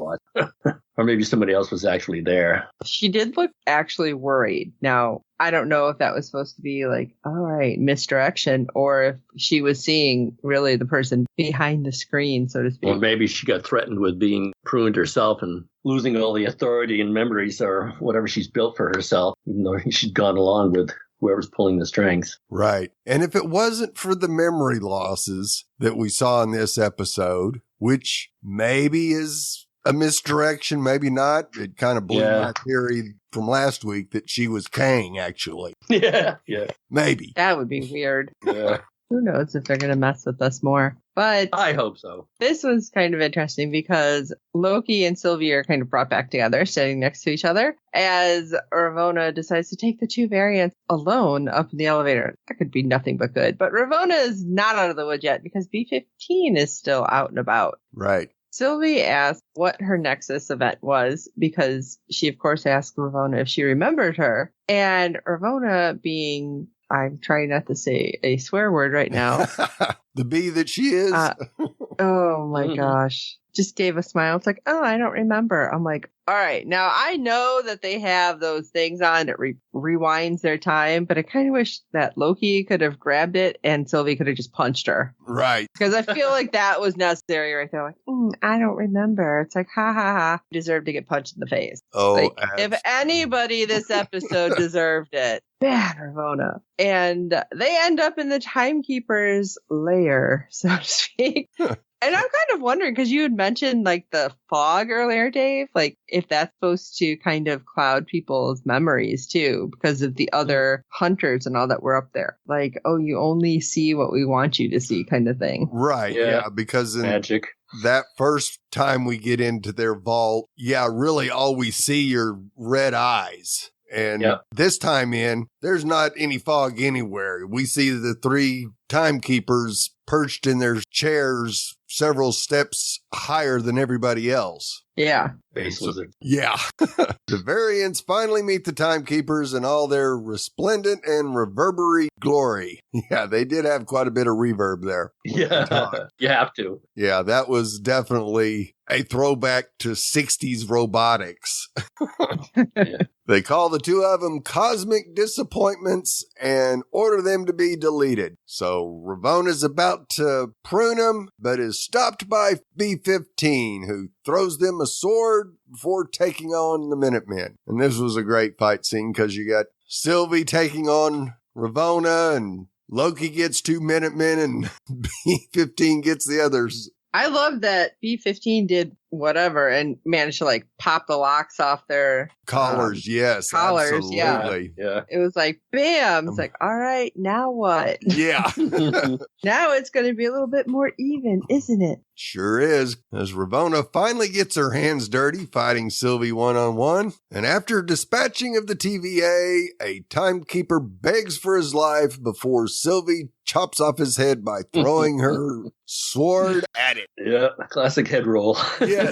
Or maybe somebody else was actually there. She did look actually worried. Now, I don't know if that was supposed to be like, all right, misdirection, or if she was seeing really the person behind the screen, so to speak. Or maybe she got threatened with being pruned herself and losing all the authority and memories or whatever she's built for herself, even though she'd gone along with whoever's pulling the strings. Right. And if it wasn't for the memory losses that we saw in this episode, which maybe is a misdirection, maybe not. It kind of blew my theory from last week that she was Kang, actually. Yeah. Maybe. That would be weird. Yeah. Who knows if they're going to mess with us more. But I hope so. This was kind of interesting because Loki and Sylvie are kind of brought back together, standing next to each other, as Ravona decides to take the two variants alone up in the elevator. That could be nothing but good. But Ravona is not out of the woods yet because B-15 is still out and about. Right. Sylvie asked what her Nexus event was because she, of course, asked Ravona if she remembered her. And Ravona, being, I'm trying not to say a swear word right now. The bee that she is. Oh, my gosh. just gave a smile. It's like, oh, I don't remember. I'm like, all right, now I know that they have those things on that rewinds their time, but I kind of wish that Loki could have grabbed it and Sylvie could have just punched her. Right. Because I feel like that was necessary right there. Like, I don't remember. It's like, ha ha ha. Deserved to get punched in the face. Oh, like, if anybody this episode deserved it, bad Ravonna. And they end up in the Timekeeper's lair, so to speak. And I'm kind of wondering, because you had mentioned like the fog earlier, Dave, like if that's supposed to kind of cloud people's memories too, because of the other hunters and all that were up there. Like, oh, you only see what we want you to see kind of thing. Right. Yeah. Because in magic. That first time we get into their vault, really all we see are red eyes. And this time in, there's not any fog anywhere. We see the 3 timekeepers perched in their chairs several steps higher than everybody else. Yeah. Base wizard. Yeah. The variants finally meet the timekeepers in all their resplendent and reverberant glory. Yeah, they did have quite a bit of reverb there. Yeah, you have to. Yeah, that was definitely a throwback to 60s robotics. They call the 2 of them cosmic disappointments and order them to be deleted. So Ravonna's about to prune them, but is stopped by B-15, who throws them a sword before taking on the Minutemen. And this was a great fight scene because you got Sylvie taking on Ravonna, and Loki gets 2 Minutemen, and B-15 gets the others. I love that B-15 did whatever and managed to like pop the locks off their collars. Yes, collars. Absolutely. Yeah. It was like, bam. It's like, all right, now what? Yeah. Now it's going to be a little bit more even, isn't it? Sure is. As Ravonna finally gets her hands dirty fighting Sylvie one-on-one, and after dispatching of the TVA, a timekeeper begs for his life before Sylvie chops off his head by throwing her sword at it. Yeah, classic head roll. Yes.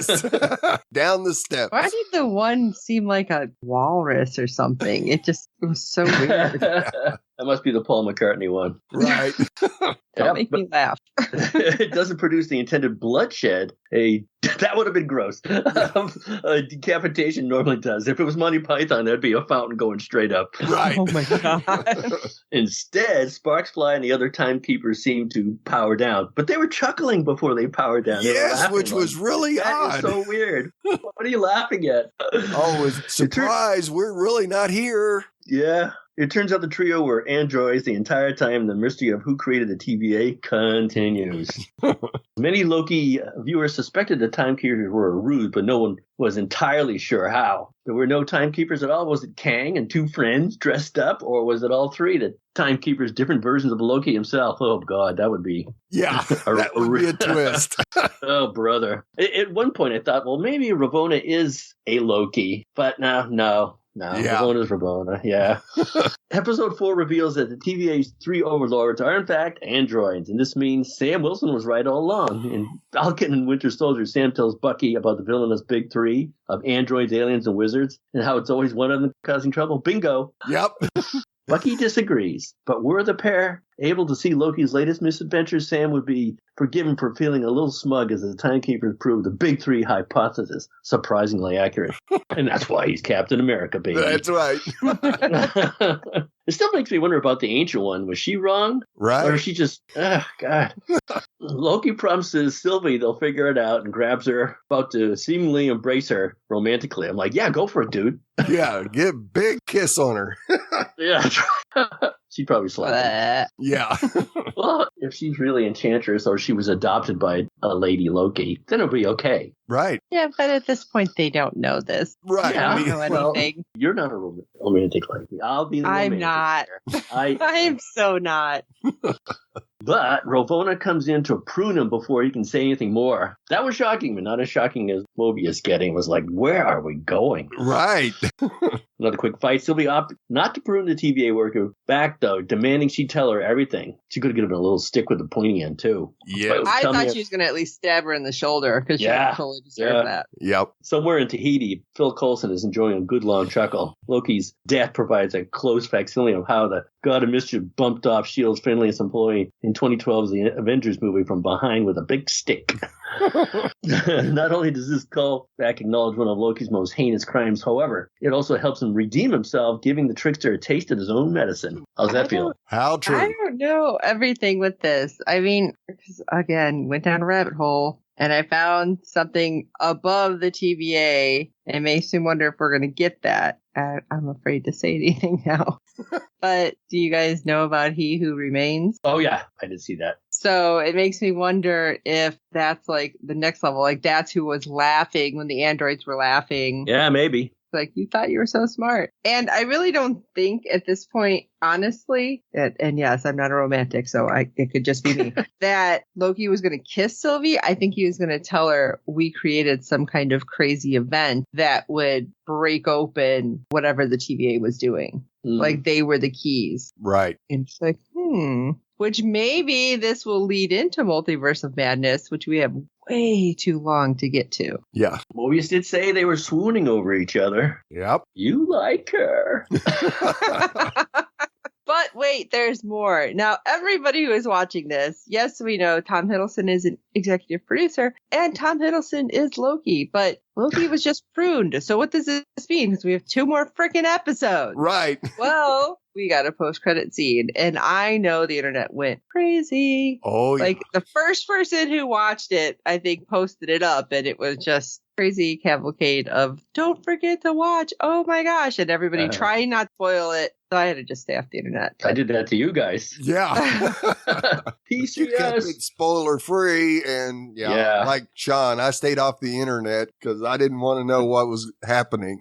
Down the steps. Why did the one seem like a walrus or something? It was so weird. That must be the Paul McCartney one. Right. Don't make me laugh. It doesn't produce the intended bloodshed. That would have been gross. A decapitation normally does. If it was Monty Python, that'd be a fountain going straight up. Right. Oh my God. Instead, sparks fly and the other timekeepers seem to power down. But they were chuckling before they powered down. Yes, which was really odd. That is so weird. What are you laughing at? Oh, surprise, we're really not here. Yeah. It turns out the trio were androids the entire time. The mystery of who created the TVA continues. Many Loki viewers suspected the timekeepers were a ruse, but no one was entirely sure how. There were no timekeepers at all. Was it Kang and 2 friends dressed up, or was it all 3? The timekeepers, different versions of Loki himself. Oh, God, that would be... Yeah, that would be a twist. Oh, brother. At one point, I thought, well, maybe Ravonna is a Loki, but no. Ravonna's Ravonna, yeah. Episode 4 reveals that the TVA's 3 overlords are, in fact, androids, and this means Sam Wilson was right all along. In Falcon and Winter Soldier, Sam tells Bucky about the villainous big 3 of androids, aliens, and wizards, and how it's always one of them causing trouble. Bingo! Yep. Bucky disagrees, but were the pair able to see Loki's latest misadventures, Sam would be forgiven for feeling a little smug as the timekeepers proved the big 3 hypothesis surprisingly accurate. And that's why he's Captain America, baby. That's right. It still makes me wonder about the Ancient One. Was she wrong? Right. Or is she just, God. Loki promises Sylvie they'll figure it out and grabs her, about to seemingly embrace her romantically. I'm like, yeah, go for it, dude. Yeah, get a big kiss on her. Yeah. She'd probably slap him. Yeah. Well, if she's really Enchantress or she was adopted by a lady Loki, then it'll be okay. Right. Yeah, but at this point, they don't know this. Right. They don't know anything. Well, you're not a romantic like me. I'll be the romantic. I'm not. I am so not. But Ravonna comes in to prune him before he can say anything more. That was shocking, but not as shocking as Mobius getting. It was like, where are we going? Right. Another quick fight. Sylvie opted not to prune the TVA worker back, though, demanding she tell her everything. She could have given a little stick with the pointy end, too. Yeah. I thought she was going to at least stab her in the shoulder because she totally deserved that. Yep. Somewhere in Tahiti, Phil Coulson is enjoying a good long chuckle. Loki's death provides a close facsimile of how the God of Mischief bumped off S.H.I.E.L.'s friendliest employee in 2012's The Avengers movie from behind with a big stick. Not only does this callback acknowledge one of Loki's most heinous crimes, however, it also helps him redeem himself, giving the trickster a taste of his own medicine. How's that feel? How true. I don't know everything with this. I mean, again, went down a rabbit hole. And I found something above the TVA. It makes me wonder if we're going to get that. I'm afraid to say anything now. But do you guys know about He Who Remains? Oh, yeah. I did see that. So it makes me wonder if that's like the next level. Like that's who was laughing when the androids were laughing. Yeah, maybe. Like, you thought you were so smart. And I really don't think at this point, honestly, and yes, I'm not a romantic, so it could just be me, that Loki was going to kiss Sylvie. I think he was going to tell her we created some kind of crazy event that would break open whatever the TVA was doing. Like, they were the keys. Right. And it's like, which maybe this will lead into Multiverse of Madness, which we have way too long to get to. Yeah. Mobius did say they were swooning over each other. Yep. You like her. But wait, there's more. Now, everybody who is watching this, yes, we know Tom Hiddleston is an executive producer, and Tom Hiddleston is Loki, but Loki was just pruned. So what does this mean? Because we have 2 more freaking episodes. Right. Well, we got a post-credit scene, and I know the internet went crazy. Oh, yeah. Like, the first person who watched it, I think, posted it up, and it was just crazy cavalcade of, don't forget to watch. Oh, my gosh. And everybody trying not to spoil it. So I had to just stay off the internet. I did that to you guys. Yeah. PCS. Kept it spoiler free. And yeah, like Sean, I stayed off the internet because I didn't want to know what was happening.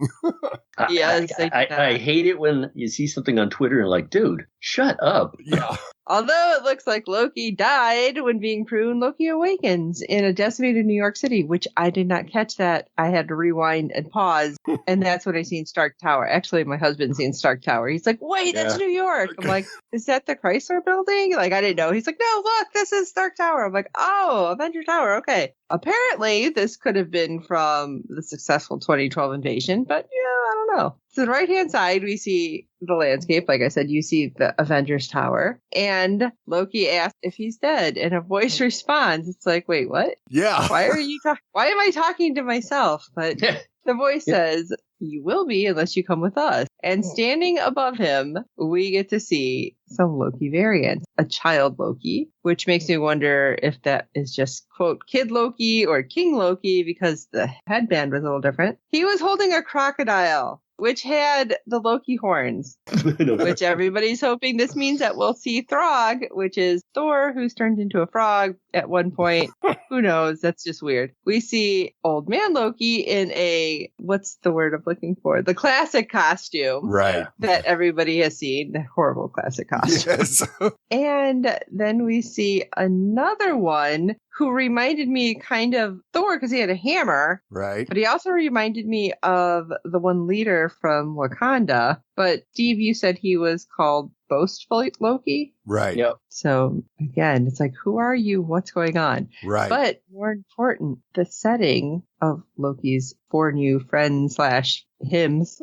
Yes, I hate it when you see something on Twitter and like, dude, shut up. Yeah. Although it looks like Loki died when being pruned, Loki awakens in a decimated New York City, which I did not catch that. I had to rewind and pause. And that's when I seen Stark Tower. Actually, my husband seen Stark Tower. He's like, wait, that's New York. I'm like, is that the Chrysler building? Like, I didn't know. He's like, no, look, this is Stark Tower. I'm like, oh, Avenger Tower. Okay. Apparently, this could have been from the successful 2012 invasion, but yeah, I don't know. So the right-hand side, we see the landscape. Like I said, you see the Avengers Tower. And Loki asks if he's dead, and a voice responds. It's like, wait, what? Yeah. Why are you why am I talking to myself? But the voice says, you will be unless you come with us. And standing above him, we get to see some Loki variants. A child Loki, which makes me wonder if that is just, quote, Kid Loki or King Loki, because the headband was a little different. He was holding a crocodile, which had the Loki horns, which everybody's hoping this means that we'll see Throg, which is Thor, who's turned into a frog at one point. Who knows? That's just weird. We see Old Man Loki in a, what's the word I'm looking for? The classic costume. Right. That everybody has seen. The horrible classic costume. Yes. And then we see another one who reminded me kind of Thor because he had a hammer. Right. But he also reminded me of the one leader from Wakanda. But Steve, you said he was called Boastful Loki? Right. Yep. So again, it's like, who are you? What's going on? Right. But more important, the setting of Loki's 4 new friends / hymns.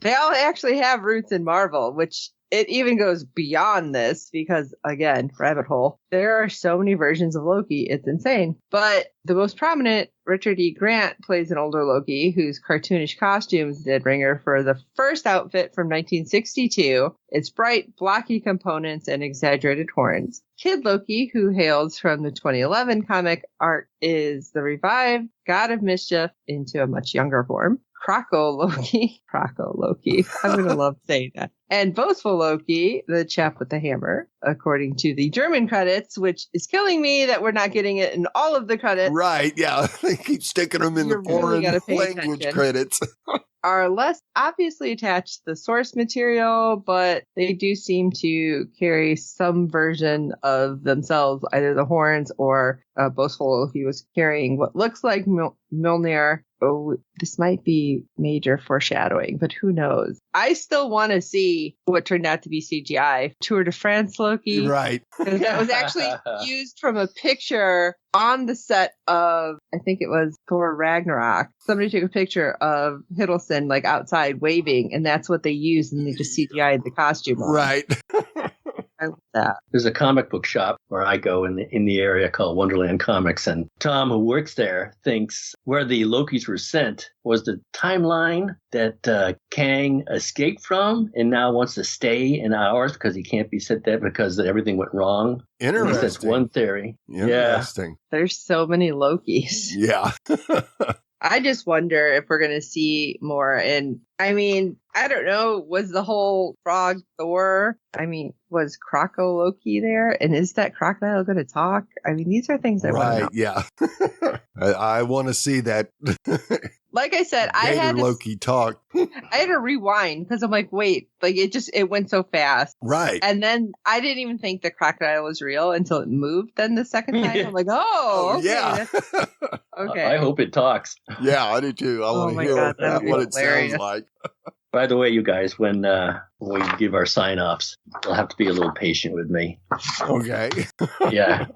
They all actually have roots in Marvel, which it even goes beyond this because, again, rabbit hole. There are so many versions of Loki. It's insane. But the most prominent, Richard E. Grant, plays an older Loki whose cartoonish costumes did ringer for the first outfit from 1962. It's bright, blocky components and exaggerated horns. Kid Loki, who hails from the 2011 comic art, is the revived god of mischief into a much younger form. Croco Loki. I'm going to love saying that. And Boastful Loki, the chap with the hammer, according to the German credits, which is killing me that we're not getting it in all of the credits. Right, yeah. They keep sticking them in the foreign language credits. Are less obviously attached to the source material, but they do seem to carry some version of themselves, either the horns or Boastful Loki was carrying what looks like Mjolnir. Oh, this might be major foreshadowing, but who knows? I still want to see what turned out to be CGI. Tour de France Loki. Right. That was actually used from a picture on the set of, I think it was Thor Ragnarok. Somebody took a picture of Hiddleston like outside waving, and that's what they used, and they just CGI'd the costume on. Right. I love that. There's a comic book shop where I go in the area called Wonderland Comics, and Tom, who works there, thinks where the Lokis were sent was the timeline that Kang escaped from, and now wants to stay in ours because he can't be sent there because everything went wrong. Interesting. At least that's one theory. Interesting. Yeah. There's so many Lokis. Yeah. I just wonder if we're going to see more. And I mean, I don't know. Was the whole frog Thor? I mean, was Croco Loki there? And is that crocodile going to talk? I mean, these are things I want to know. Yeah. I want to see that. Like I said, I had Loki talk. I had to rewind because I'm like, wait, like it went so fast. Right. And then I didn't even think the crocodile was real until it moved. Then the second time, I'm like, oh, okay, yeah. Okay. I hope it talks. Yeah, I do too. I want to hear what it sounds like. By the way, you guys, when we give our sign-offs, you'll have to be a little patient with me. Okay. Yeah.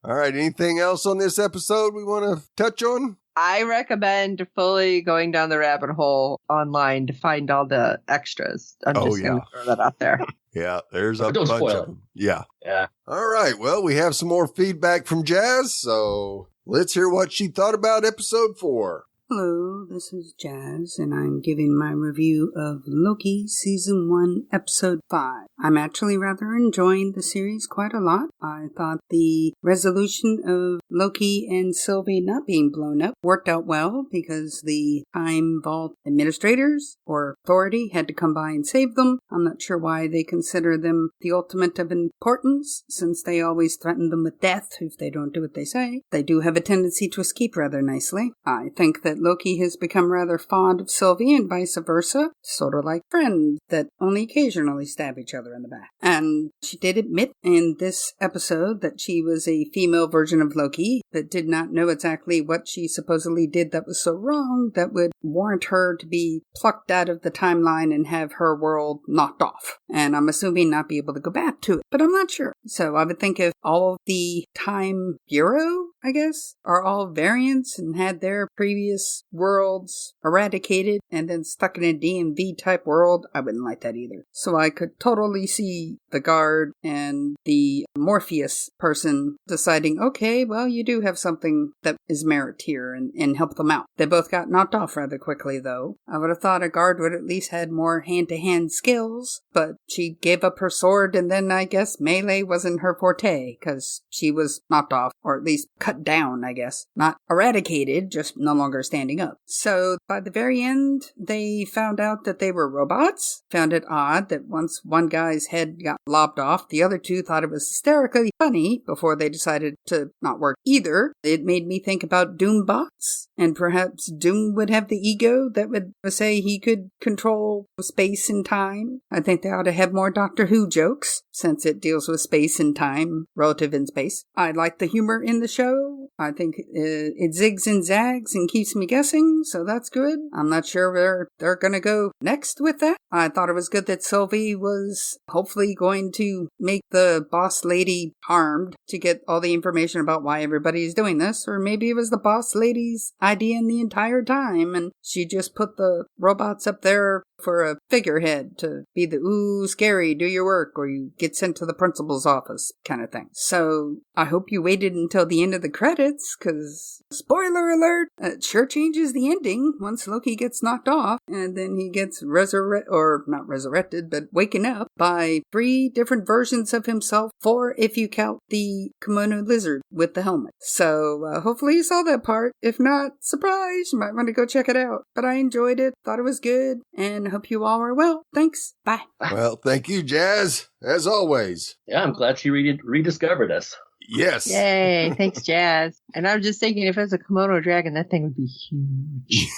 All right. Anything else on this episode we want to touch on? I recommend fully going down the rabbit hole online to find all the extras. I'm just going to throw that out there. Yeah, there's a bunch of them. Yeah. Yeah. All right. Well, we have some more feedback from Jazz, so let's hear what she thought about episode 4. Hello, this is Jazz, and I'm giving my review of Loki Season 1, Episode 5. I'm actually rather enjoying the series quite a lot. I thought the resolution of Loki and Sylvie not being blown up worked out well because the Time Vault administrators or authority had to come by and save them. I'm not sure why they consider them the ultimate of importance, since they always threaten them with death if they don't do what they say. They do have a tendency to escape rather nicely. I think that Loki has become rather fond of Sylvie and vice versa, sort of like friends that only occasionally stab each other in the back. And she did admit in this episode that she was a female version of Loki, but did not know exactly what she supposedly did that was so wrong that would warrant her to be plucked out of the timeline and have her world knocked off. And I'm assuming not be able to go back to it, but I'm not sure. So I would think if all of the Time Bureau, I guess, are all variants and had their previous worlds eradicated and then stuck in a DMV type world, I wouldn't like that either. So I could totally see the guard and the Morpheus person deciding, okay, well, you do have something that is merit here, and help them out. They both got knocked off rather quickly, though. I would have thought a guard would at least had more hand-to-hand skills, but she gave up her sword, and then I guess melee wasn't her forte, because she was knocked off, or at least cut down, I guess. Not eradicated, just no longer standing up. So by the very end, they found out that they were robots. Found it odd that once one guy's head got lopped off, the other two thought it was hysterically funny before they decided to not work either. It made me think about Doombots, and perhaps Doom would have the ego that would say he could control space and time. I think they ought to have more Doctor Who jokes, since it deals with space and time, relative in space. I like the humor in the show. I think it zigs and zags and keeps me guessing, so that's good. I'm not sure where they're going to go next with that. I thought it was good that Sylvie was hopefully going to make the boss lady harmed to get all the information about why everybody's doing this, or maybe it was the boss lady's idea in the entire time, and she just put the robots up there for a figurehead to be the, ooh, scary, do your work, or you get sent to the principal's office kind of thing. So I hope you waited until the end of the credits, because, spoiler alert, it sure changes the ending once Loki gets knocked off, and then he gets not resurrected, but waken up by 3 different versions of himself, 4 if you count the kimono lizard with the helmet. So hopefully you saw that part. If not, surprise, you might want to go check it out. But I enjoyed it, thought it was good, and hope you all are well. Thanks. Bye. Well, thank you, Jazz, as always. Yeah, I'm glad she rediscovered us. Yes. Yay. Thanks, Jazz. And I was just thinking, if it was a Komodo dragon, that thing would be huge.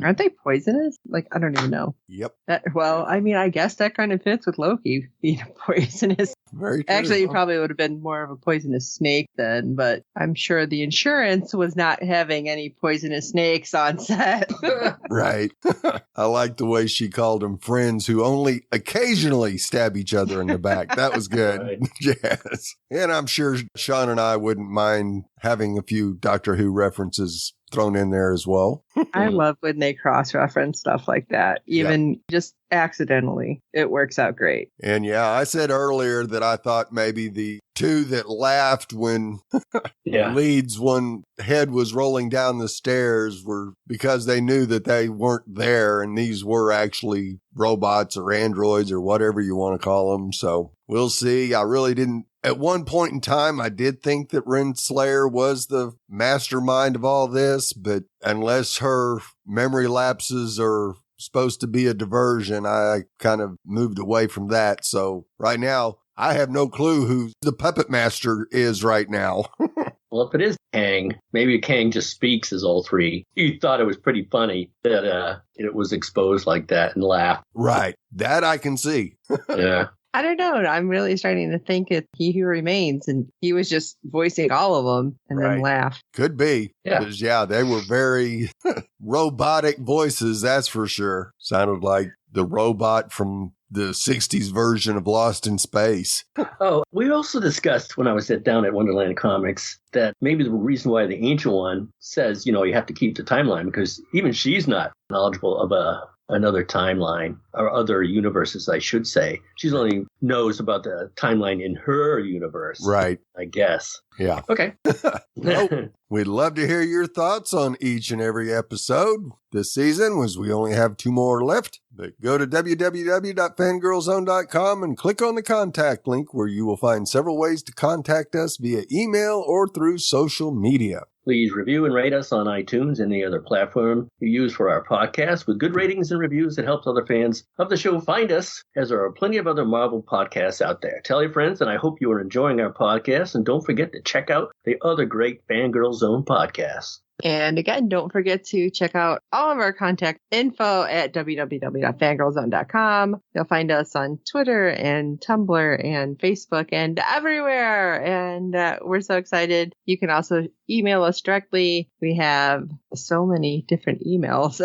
Aren't they poisonous? Like, I don't even know. Yep. Well, I mean, I guess that kind of fits with Loki being poisonous. Very true. Actually, it probably would have been more of a poisonous snake then, but I'm sure the insurance was not having any poisonous snakes on set. Right. I like the way she called them friends who only occasionally stab each other in the back. That was good. Right. Yes. And I'm sure Sean and I wouldn't mind having a few Doctor Who references thrown in there as well. I love when they cross-reference stuff like that. Even just accidentally. It works out great. And yeah, I said earlier that I thought maybe the two that laughed when Leeds one head was rolling down the stairs were because they knew that they weren't there, and these were actually robots or androids or whatever you want to call them. So we'll see. I really didn't. At one point in time, I did think that Renslayer was the mastermind of all this, but unless her memory lapses are supposed to be a diversion, I kind of moved away from that. So right now, I have no clue who the puppet master is right now. Well, if it is Kang, maybe Kang just speaks as all three. You thought it was pretty funny that it was exposed like that and laughed. Right. That I can see. Yeah. I don't know. I'm really starting to think it's He Who Remains, and he was just voicing all of them and then laugh. Could be. Yeah. Because, they were very robotic voices, that's for sure. Sounded like the robot from the 60s version of Lost in Space. Oh, we also discussed when I was down at Wonderland Comics that maybe the reason why the Ancient One says, you have to keep the timeline, because even she's not knowledgeable of another timeline, or other universes, I should say. She's only knows about the timeline in her universe. Right. I guess. Yeah. Okay. Nope. We'd love to hear your thoughts on each and every episode this season, as we only have 2 more left. But go to www.fangirlzone.com and click on the contact link, where you will find several ways to contact us via email or through social media. Please review and rate us on iTunes and any other platform you use for our podcast. With good ratings and reviews, it helps other fans of the show find us, as there are plenty of other Marvel podcasts out there. Tell your friends, and I hope you are enjoying our podcast. And don't forget to check out the other great Fangirl Zone podcasts. And again, don't forget to check out all of our contact info at www.fangirlzone.com. You'll find us on Twitter and Tumblr and Facebook and everywhere. And we're so excited. You can also email us directly. We have so many different emails.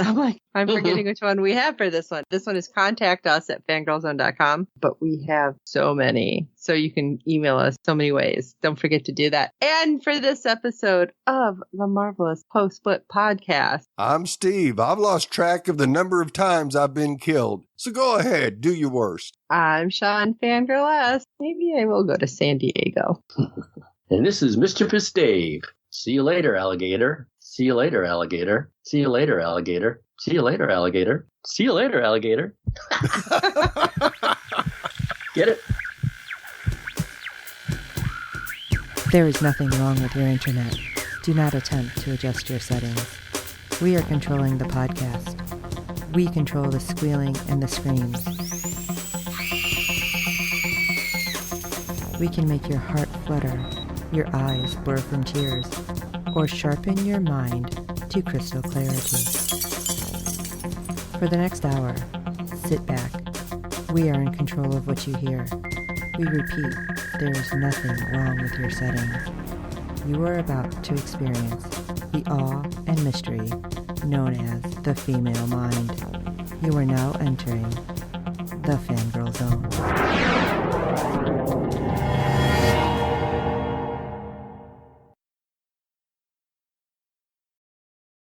I'm forgetting which one we have for this one. This one is contact us at fangirlzone.com, but we have so many. So you can email us so many ways. Don't forget to do that. And for this episode of the Marvelous Post-Split Podcast, I'm Steve. I've lost track of the number of times I've been killed. So go ahead, do your worst. I'm Sean Fangirl. Maybe I will go to San Diego. And this is Mischievous Dave. See you later, alligator. See you later, alligator. See you later, alligator. See you later, alligator. See you later, alligator. Get it? There is nothing wrong with your internet. Do not attempt to adjust your settings. We are controlling the podcast. We control the squealing and the screams. We can make your heart flutter, your eyes blur from tears, or sharpen your mind to crystal clarity. For the next hour, sit back. We are in control of what you hear. We repeat, there is nothing wrong with your settings. You are about to experience the awe and mystery known as the female mind. You are now entering the Fangirl Zone.